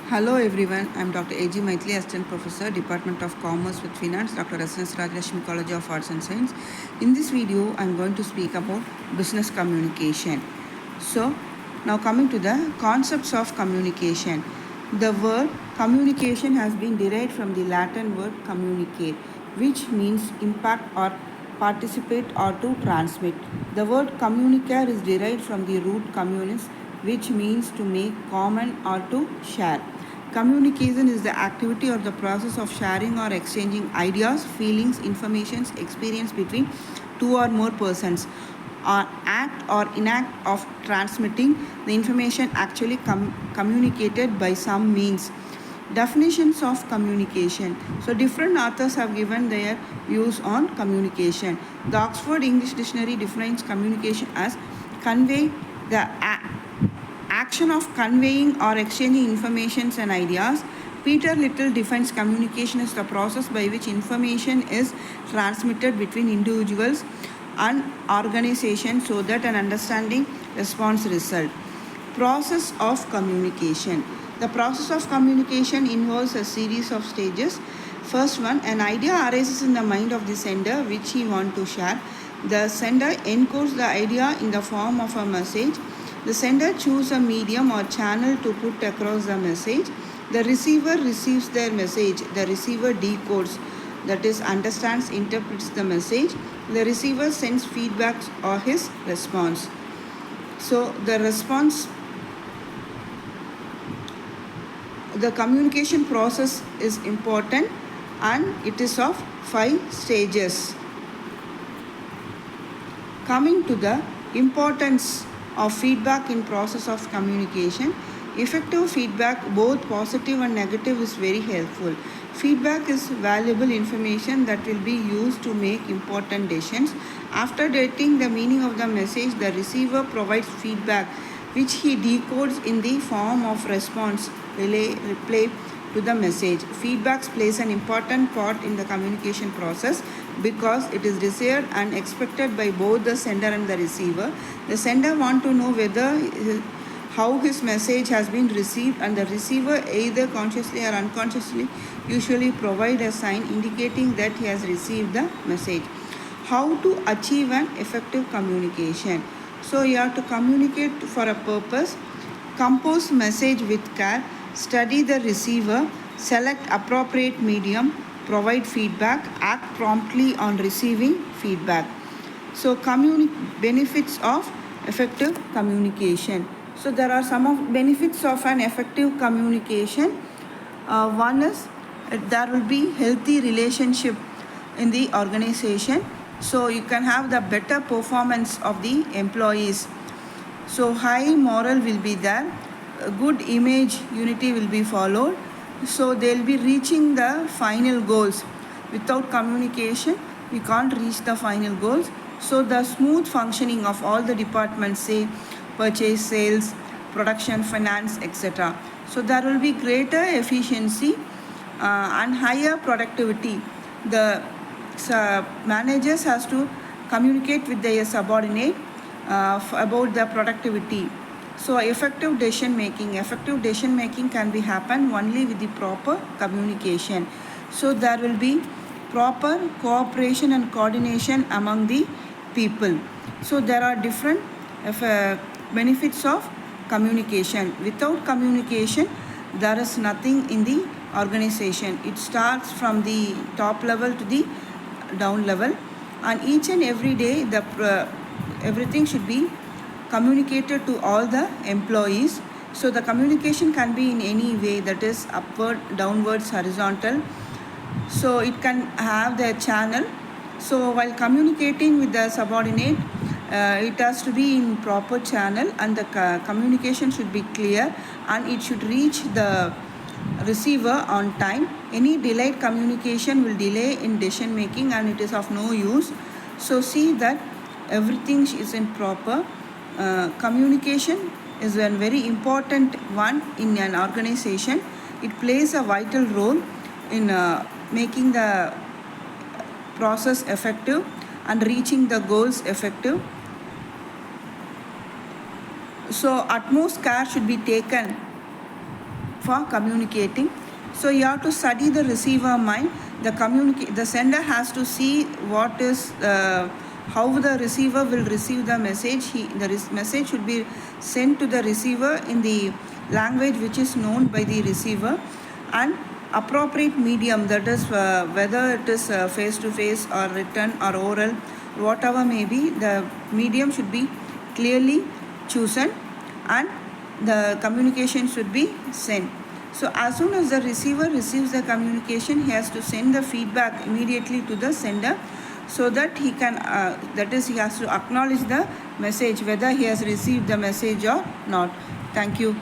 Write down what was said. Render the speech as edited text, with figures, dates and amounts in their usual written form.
Hello everyone, I am Dr.A.G.Mythili, Assistant Professor, Department of Commerce with Finance, Dr. SNS College of Arts and Science. In this video, I am going to speak about business communication. So, now coming to the concepts of communication. The word communication has been derived from the Latin word communicate, which means impact or participate or to transmit. The word communicare is derived from the root communis, which means to make common or to share. Communication is the activity or the process of sharing or exchanging ideas, feelings, information, experience between two or more persons. Act or inact of transmitting the information actually communicated by some means. Definitions of communication. So different authors have given their views on communication. The Oxford English Dictionary defines communication as convey the action of conveying or exchanging information and ideas. Peter Little defines communication as the process by which information is transmitted between individuals and organizations so that an understanding response result. Process of communication. The process of communication involves a series of stages. First one, an idea arises in the mind of the sender which he wants to share. The sender encodes the idea in the form of a message. The sender chooses a medium or channel to put across the message. The receiver receives their message. The receiver decodes, that is, understands, interprets the message. The receiver sends feedback or his response. So the response, the communication process is important and it is of 5 stages. Coming to the importance of feedback in process of communication. Effective feedback, both positive and negative, is very helpful. Feedback is valuable information that will be used to make important decisions. After getting the meaning of the message, the receiver provides feedback which he decodes in the form of response, reply to the message. Feedback plays an important part in the communication process because it is desired and expected by both the sender and the receiver. The sender wants to know how his message has been received, and the receiver, either consciously or unconsciously, usually provide a sign indicating that he has received the message. How to achieve an effective communication. So you have to communicate for a purpose, compose message with care, study the receiver, select appropriate medium, provide feedback, act promptly on receiving feedback. So benefits of effective communication. So there are some of benefits of an effective communication. One is there will be healthy relationship in the organization. So you can have the better performance of the employees. So high moral will be there. A good image unity will be followed. So they'll be reaching the final goals. Without communication, we can't reach the final goals. So the smooth functioning of all the departments, say purchase, sales, production, finance, etc. So there will be greater efficiency and higher productivity. The managers has to communicate with their subordinate about the productivity. So effective decision making. Effective decision making can be happen only with the proper communication. So there will be proper cooperation and coordination among the people. So there are different benefits of communication. Without communication, there is nothing in the organization. It starts from the top level to the down level, and each and every day everything should be communicated to all the employees. So the communication can be in any way, that is upward, downwards, horizontal. So it can have the channel. So while communicating with the subordinate, it has to be in proper channel, and the communication should be clear, and it should reach the receiver on time. Any delayed communication will delay in decision making and it is of no use. So see that everything is in proper. Communication is a very important one in an organization. It plays a vital role in making the process effective and reaching the goals effective. So utmost care should be taken for communicating. So you have to study the receiver mind. The sender has to see what is how the receiver will receive the message. Message should be sent to the receiver in the language which is known by the receiver, and appropriate medium, that is whether it is face to face or written or oral, whatever may be, the medium should be clearly chosen and the communication should be sent. So as soon as the receiver receives the communication, he has to send the feedback immediately to the sender, so that he can he has to acknowledge the message whether he has received the message or not. Thank you.